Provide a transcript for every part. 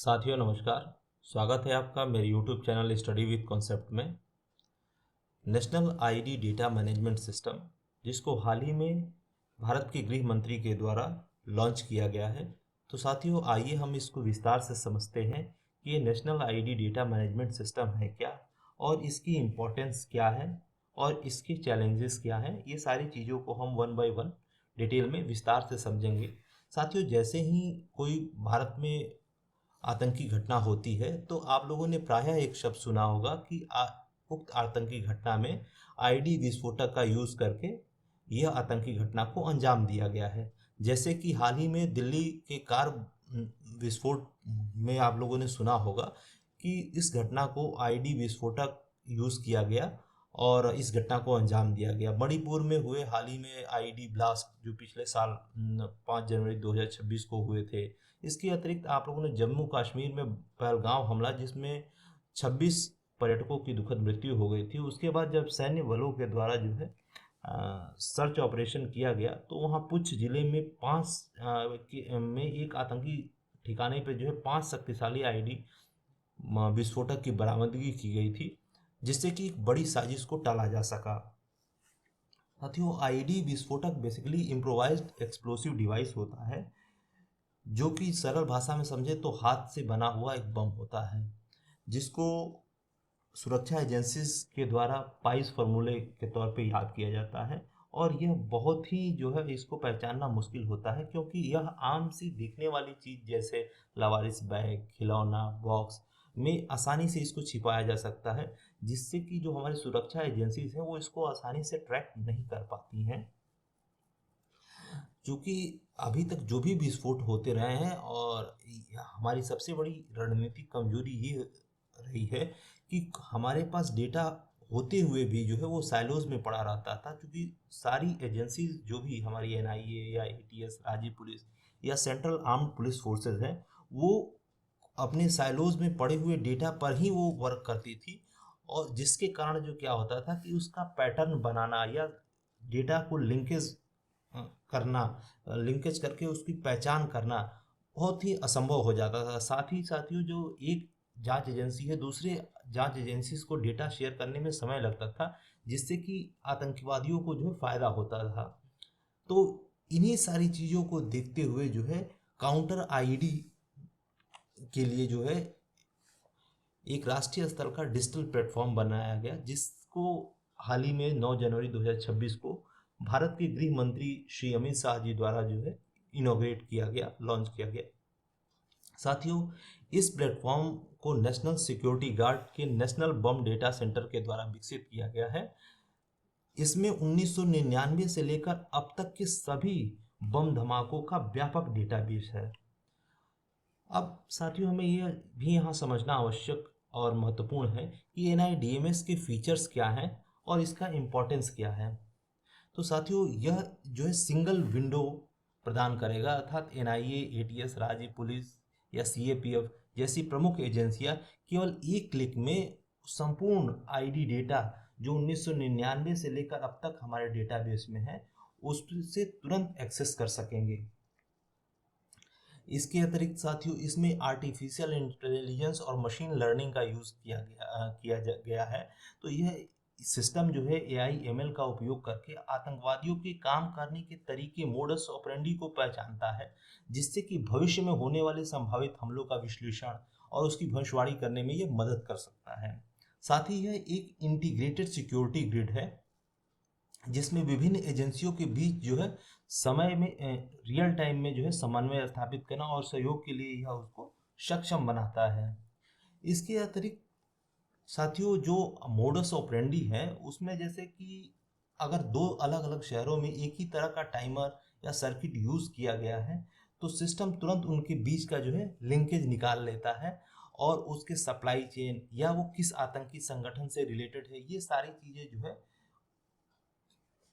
साथियों नमस्कार। स्वागत है आपका मेरे YouTube channel study with concept में। National ID data management system, जिसको हाल ही में भारत के गृह मंत्री के द्वारा लॉन्च किया गया है। तो साथियों आइए हम इसको विस्तार से समझते हैं कि ये national ID data management system है क्या और इसकी इम्पोर्टेंस क्या है और इसके चैलेंजेस क्या हैं। ये सारी चीज़ों को हम वन बाय वन डिटेल में विस्तार से समझेंगे। साथियों जैसे ही कोई भारत में आतंकी घटना होती है तो आप लोगों ने प्रायः एक शब्द सुना होगा कि उक्त आतंकी घटना में आईडी विस्फोटक का यूज करके यह आतंकी घटना को अंजाम दिया गया है। जैसे कि हाल ही में दिल्ली के कार विस्फोट में आप लोगों ने सुना होगा कि इस घटना को आईडी विस्फोटक यूज किया गया और इस घटना को अंजाम दिया गया। मणिपुर में हुए हाल ही में आईडी ब्लास्ट जो पिछले साल 5 जनवरी 2026 को हुए थे। इसके अतिरिक्त आप लोगों ने जम्मू कश्मीर में पहलगाम हमला, जिसमें 26 पर्यटकों की दुखद मृत्यु हो गई थी। उसके बाद जब सैन्य बलों के द्वारा जो है सर्च ऑपरेशन किया गया तो वहाँ पुंछ जिले में में एक आतंकी ठिकाने पे जो है 5 शक्तिशाली आईडी विस्फोटक की बरामदगी की गई थी, जिससे कि एक बड़ी साजिश को टाला जा सका। साथियों आईडी विस्फोटक बेसिकली इम्प्रोवाइज्ड एक्सप्लोसिव डिवाइस होता है, जो कि सरल भाषा में समझे तो हाथ से बना हुआ एक बम होता है, जिसको सुरक्षा एजेंसीज के द्वारा पाइस फार्मूले के तौर पे याद किया जाता है। और यह बहुत ही जो है इसको पहचानना मुश्किल होता है, क्योंकि यह आम सी दिखने वाली चीज़ जैसे लावारिस बैग, खिलौना, बॉक्स में आसानी से इसको छिपाया जा सकता है, जिससे कि जो हमारी सुरक्षा एजेंसीज हैं वो इसको आसानी से ट्रैक नहीं कर पाती हैं। क्योंकि अभी तक जो भी विस्फोट होते रहे हैं और हमारी सबसे बड़ी रणनीतिक कमजोरी ये रही है कि हमारे पास डेटा होते हुए भी जो है वो साइलोज में पड़ा रहता था, क्योंकि सारी एजेंसीज जो भी हमारी एनआईए या एटीएस, राज्य पुलिस या सेंट्रल आर्म्ड पुलिस फोर्सेज हैं, वो अपने साइलोज में पड़े हुए डेटा पर ही वो वर्क करती थी। और जिसके कारण जो क्या होता था कि उसका पैटर्न बनाना या डेटा को करना लिंकेज करके उसकी पहचान करना बहुत ही असंभव हो जाता था। साथ ही साथियों जो एक जांच एजेंसी है दूसरे जांच एजेंसी को डेटा शेयर करने में समय लगता था, जिससे कि आतंकवादियों को जो है फायदा होता था। तो इन्हीं सारी चीज़ों को देखते हुए जो है काउंटर आईडी के लिए जो है एक राष्ट्रीय स्तर का डिजिटल प्लेटफॉर्म बनाया गया, जिसको हाल ही में 9 जनवरी 2026 को भारत के गृह मंत्री श्री अमित शाह जी द्वारा जो है इनॉग्रेट किया गया, लॉन्च किया गया। साथियों इस प्लेटफॉर्म को नेशनल सिक्योरिटी गार्ड के नेशनल बम डेटा सेंटर के द्वारा विकसित किया गया है। इसमें 1999 से लेकर अब तक के सभी बम धमाकों का व्यापक डेटाबेस है। अब साथियों हमें यह भी यहाँ समझना आवश्यक और महत्वपूर्ण है कि एनआईडीएमएस के फीचर्स क्या हैं और इसका इम्पोर्टेंस क्या है। तो साथियों यह जो है सिंगल विंडो प्रदान करेगा, अर्थात एनआईए, एटीएस, राज्य पुलिस या सीएपीएफ जैसी प्रमुख एजेंसियां केवल एक क्लिक में संपूर्ण आईडी डेटा जो 1999 से लेकर अब तक हमारे डेटाबेस में है उससे तुरंत एक्सेस कर सकेंगे। इसके अतिरिक्त साथियों इसमें आर्टिफिशियल इंटेलिजेंस और मशीन लर्निंग का यूज़ किया गया है। तो यह सिस्टम जो है एआई एमएल का उपयोग करके आतंकवादियों के काम करने के तरीके, मोडस ऑपरेंडी को पहचानता है, जिससे कि भविष्य में होने वाले संभावित हमलों का विश्लेषण और उसकी भविष्यवाणी करने में यह मदद कर सकता है। साथ ही यह एक इंटीग्रेटेड सिक्योरिटी ग्रिड है, जिसमें विभिन्न एजेंसियों के बीच जो है समय में रियल टाइम में जो है समन्वय स्थापित करना और सहयोग के लिए यह उसको सक्षम बनाता है। इसके अतिरिक्त साथियों जो मोडस ऑपरेंडी है उसमें जैसे कि अगर दो अलग अलग शहरों में एक ही तरह का टाइमर या सर्किट यूज किया गया है तो सिस्टम तुरंत उनके बीच का जो है लिंकेज निकाल लेता है और उसके सप्लाई चेन या वो किस आतंकी संगठन से रिलेटेड है ये सारी चीज़ें जो है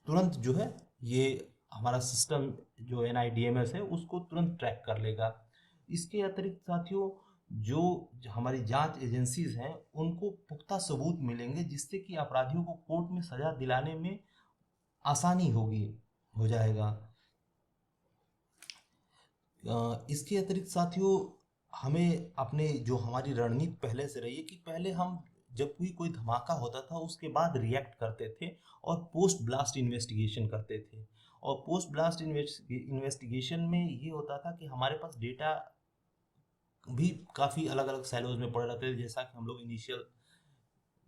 तुरंत जो है ये हमारा सिस्टम जो एनआईडीएमएस है उसको तुरंत ट्रैक कर लेगा। इसके अतिरिक्त साथियों जो हमारी जांच एजेंसीज हैं उनको पुख्ता सबूत मिलेंगे, जिससे कि अपराधियों को कोर्ट में सजा दिलाने में आसानी हो जाएगा। इसके अतिरिक्त साथियों हमें अपने जो हमारी रणनीति पहले से रही है कि पहले हम जब कोई धमाका होता था उसके बाद रिएक्ट करते थे और पोस्ट ब्लास्ट इन्वेस्टिगेशन करते थे। और पोस्ट ब्लास्ट इन्वेस्टिगेशन में ये होता था कि हमारे पास डेटा भी काफ़ी अलग अलग सैलोज में पड़े रहते थे, जैसा कि हम लोग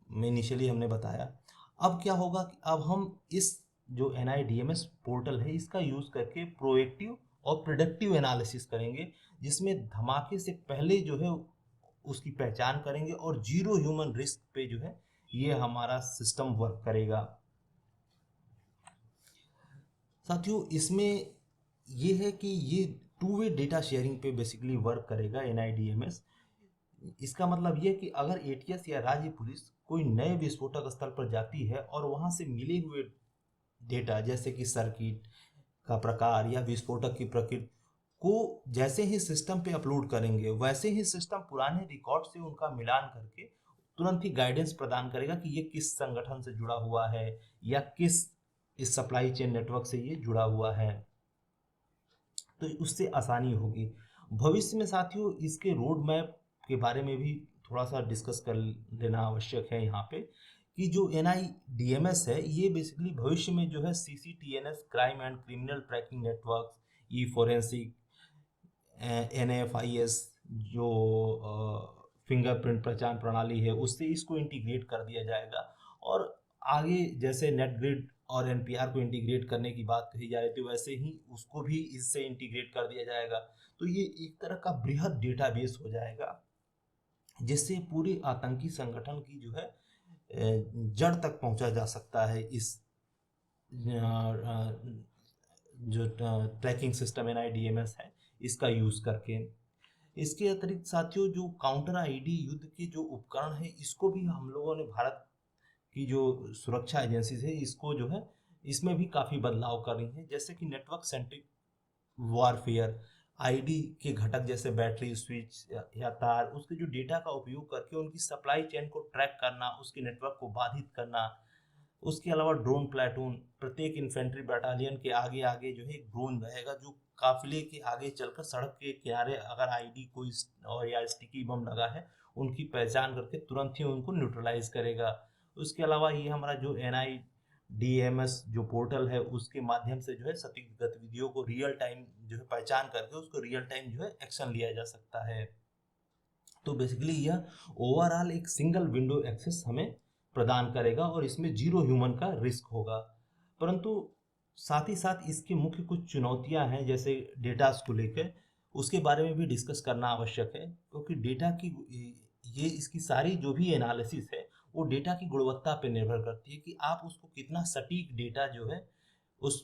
इनिशियली हमने बताया। अब क्या होगा कि अब हम इस जो NIDMS पोर्टल है इसका यूज़ करके प्रोएक्टिव और प्रिडिक्टिव एनालिसिस करेंगे, जिसमें धमाके से पहले जो है उसकी पहचान करेंगे और जीरो ह्यूमन रिस्क पे जो है ये हमारा सिस्टम वर्क करेगा। साथियों, इसमें ये है कि ये टू वे डेटा शेयरिंग पे बेसिकली वर्क करेगा NIDMS। इसका मतलब ये कि अगर ATS या राज्य पुलिस कोई नए विस्फोटक स्थल पर जाती है और वहां से मिले हुए डेटा जैसे कि सर्किट का प्रकार या विस्फोटक की प्रकृति को जैसे ही सिस्टम पे अपलोड करेंगे, वैसे ही सिस्टम पुराने रिकॉर्ड से उनका मिलान करके तुरंत ही गाइडेंस प्रदान करेगा कि ये किस संगठन से जुड़ा हुआ है या किस इस सप्लाई चेन नेटवर्क से ये जुड़ा हुआ है। तो उससे आसानी होगी। भविष्य में साथियों इसके रोड मैप के बारे में भी थोड़ा सा डिस्कस कर लेना आवश्यक है यहाँ पे, कि जो NIDMS है ये बेसिकली भविष्य में जो है CCTNS crime and criminal tracking network, E forensic, NFIS जो फिंगरप्रिंट पहचान प्रणाली है उससे इसको इंटीग्रेट कर दिया जाएगा। और आगे जैसे नेटग्रिड और NPR को इंटीग्रेट करने की बात कही जा रही थी, वैसे ही उसको भी इससे इंटीग्रेट कर दिया जाएगा। तो ये एक तरह का बृहद डेटाबेस हो जाएगा जिससे पूरी आतंकी संगठन की जो है जड़ तक पहुंचा जा सकता है इस जो ट्रैकिंग सिस्टम NIDMS है इसका यूज करके। इसके अतिरिक्त साथियों जो काउंटर ID युद्ध के जो उपकरण है इसको भी हम लोगों ने भारत की जो सुरक्षा एजेंसी है इसको जो है इसमें भी काफ़ी बदलाव कर रही है, जैसे कि नेटवर्क सेंट्रिक वॉरफेयर, ID के घटक जैसे बैटरी, स्विच या तार, उसके जो डेटा का उपयोग करके उनकी सप्लाई चेन को ट्रैक करना, उसके नेटवर्क को बाधित करना। उसके अलावा ड्रोन प्लेटून, प्रत्येक इन्फेंट्री बटालियन के आगे आगे जो है एक ड्रोन रहेगा जो काफिले के आगे चलकर सड़क के किनारे अगर ID कोई और या स्टिकी बम लगा है उनकी पहचान करके तुरंत ही उनको न्यूट्रलाइज करेगा। उसके अलावा ये हमारा जो NIDMS जो पोर्टल है उसके माध्यम से जो है सटीक गतिविधियों को रियल टाइम जो है पहचान करके उसको रियल टाइम जो है एक्शन लिया जा सकता है। तो बेसिकली यह ओवरऑल एक सिंगल विंडो एक्सेस हमें प्रदान करेगा और इसमें जीरो ह्यूमन का रिस्क होगा। परंतु साथ ही साथ इसकी मुख्य कुछ चुनौतियां हैं, जैसे डेटा को लेकर उसके बारे में भी डिस्कस करना आवश्यक है, क्योंकि डेटा की ये इसकी सारी जो भी एनालिसिस है वो डेटा की गुणवत्ता पर निर्भर करती है कि आप उसको कितना सटीक डेटा जो है उस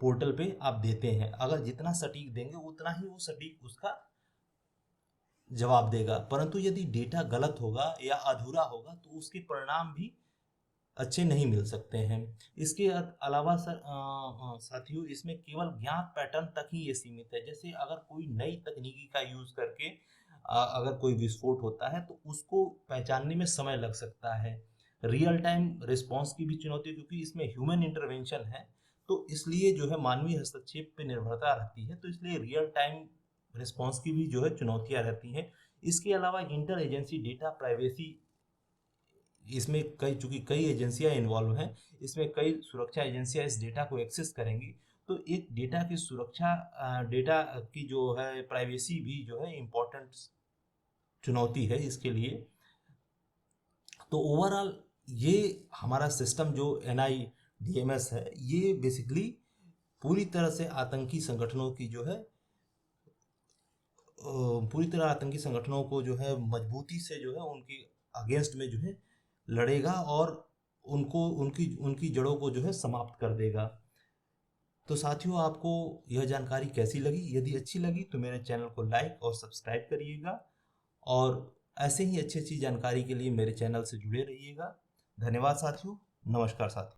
पोर्टल पे आप देते हैं। अगर जितना सटीक देंगे उतना ही वो सटीक उसका जवाब देगा, परंतु यदि डेटा गलत होगा या अधूरा होगा तो उसके परिणाम भी अच्छे नहीं मिल सकते हैं। इसके अलावा साथियों इसमें केवल ज्ञात पैटर्न तक ही ये सीमित है। जैसे अगर कोई नई तकनीकी का यूज करके अगर कोई विस्फोट होता है तो उसको पहचानने में समय लग सकता है। रियल टाइम रिस्पॉन्स की भी चुनौती, क्योंकि इसमें ह्यूमन इंटरवेंशन है तो इसलिए जो है मानवीय हस्तक्षेप पे निर्भरता रहती है, तो इसलिए रियल टाइम रिस्पॉन्स की भी जो है चुनौतियां रहती हैं। इसके अलावा इंटर एजेंसी डेटा प्राइवेसी, इसमें चूंकि कई एजेंसियां इन्वॉल्व हैं, इसमें कई सुरक्षा एजेंसियां इस डेटा को एक्सेस करेंगी, तो एक डेटा की सुरक्षा, डेटा की जो है प्राइवेसी भी जो है इम्पोर्टेंट चुनौती है इसके लिए। तो ओवरऑल ये हमारा सिस्टम जो NIDMS है ये बेसिकली पूरी तरह से आतंकी संगठनों की जो है पूरी तरह आतंकी संगठनों को जो है मजबूती से जो है उनकी अगेंस्ट में जो है लड़ेगा और उनको उनकी उनकी जड़ों को जो है समाप्त कर देगा। तो साथियों आपको यह जानकारी कैसी लगी? यदि अच्छी लगी तो मेरे चैनल को लाइक और सब्सक्राइब करिएगा और ऐसे ही अच्छी अच्छी जानकारी के लिए मेरे चैनल से जुड़े रहिएगा। धन्यवाद साथियों, नमस्कार साथियों।